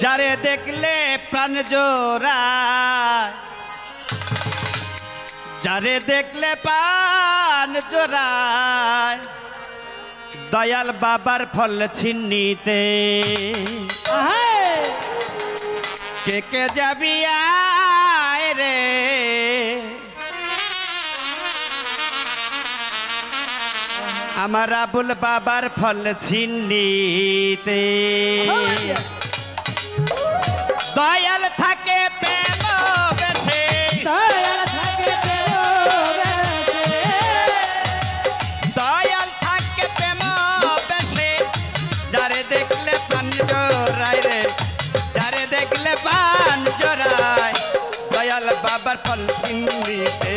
যারে দেখলে প্রাণ জোড়ায়, যারে দেখলে প্রাণ জোড়ায়, দয়াল বাবার ফল ছিন্নিতে কে কে যাবি আয় রে, আমার আবুল বাবার ফল ছিন্নিতে। দয়াল থাকে প্রেম বেশে, দয়াল থাকে প্রেম বেশে, যারে দেখলে প্রাণ জোড়ায় রে, যারে দেখলে প্রাণ জোড়ায়, দয়াল বাবার ফল ছিন্নিতে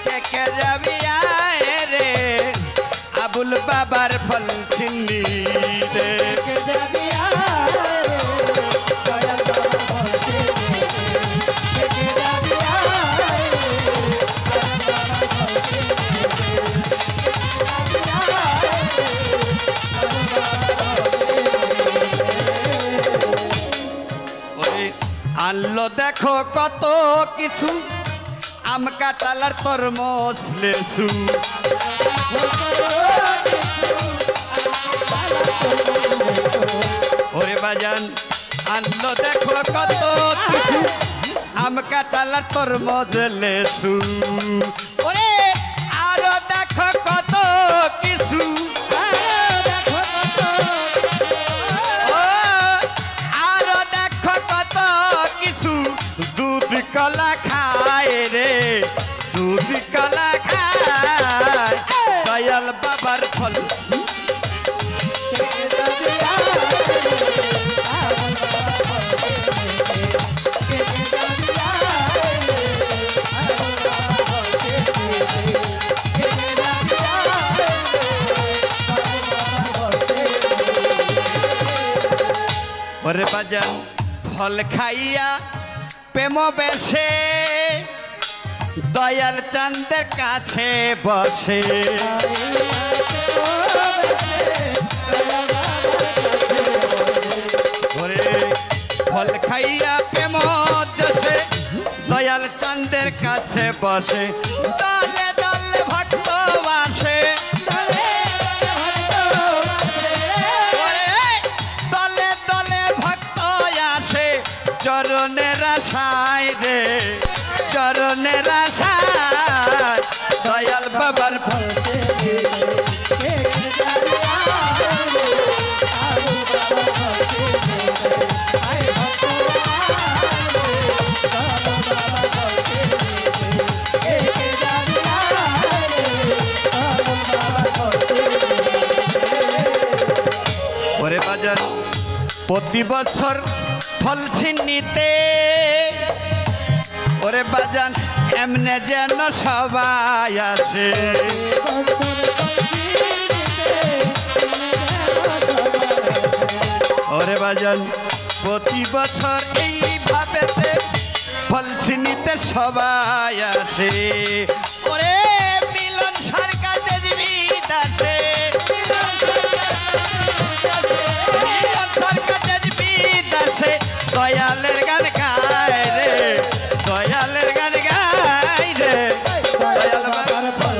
কে কে যাবি আয় রে, আবুল বাবার ফল ছিন্নিতে। আনলো দেখো কত কিছু, আম কাঁঠাল তরমুজ লেসু, ওরে বাজান আনলো দেখো কত কিছু, আম কাঁঠাল তরমুজ লেসু, ওরে আরো দেখো কত কিছু, আরো দেখো কত কিছু, দুধ কলা খায় রে, দুধ কলা খায়, দয়াল বাবার ফল। ওরে বাজান ফল খাইয়া প্রেম বেশে, দয়াল চাঁদের কাছে বসে, ওরে ফল খাইয়া প্রেম যশে, দয়াল চাঁদের কাছে বসে, দলে দলে ভক্ত আসে, দলে দলে ভক্ত আসে, চরণের আশায় রে, চরণের আশায়, দয়াল বাবার ফল। ওরে বাজার প্রতি বছর ফল ছিন্নিতে, ওরে বাজান এমনে যেন সবাই আসে, ওরে বাজান প্রতি বছর এইভাবে ফল ছিন্নিতে সবাই আসে, ওরে মিলন সরকার দেশবিদ আসে, মিলন সরকার দেশবিদ আসে, দয়ালের গান গায় রে, দয়ালের গান গায় রে, দয়াল বাবার ফল।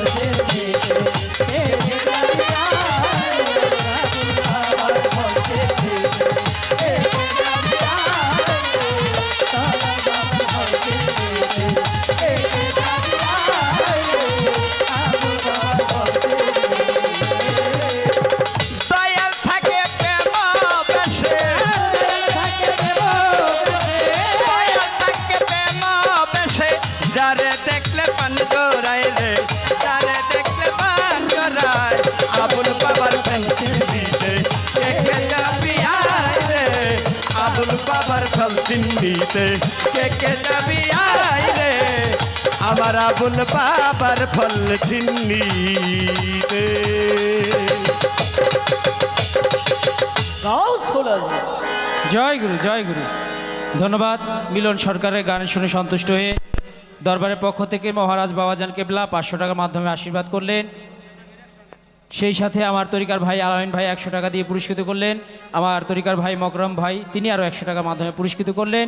দয়াল থাকে প্রেম বেশে, দয়াল থাকে প্রেম বেশে, যারে দেখলে পান জোড়ায় রে, যারে দেখলে পান জোড়ায়, আবুল বাবার ফল ছিন্নিতে কে কে যাবি আয় রে, আবুল বাবার ফল ছিন্নিতে কে কে যাবি আয় রে, আমার আবুল বাবার ফল ছিন্নিতে। জয় গুরু, জয় গুরু। ধন্যবাদ। মিলন সরকারের গান শুনে সন্তুষ্ট হয়ে দরবারের পক্ষ থেকে মহারাজ বাবাজান কেবলা 500 টাকার মাধ্যমে আশীর্বাদ করলেন। সেই সাথে আমার তরিকার ভাই আলামিন ভাই 100 টাকা দিয়ে পুরস্কৃত করলেন। আমার তরিকার ভাই মকরম ভাই তিনি আরও 100 টাকার মাধ্যমে পুরস্কৃত করলেন।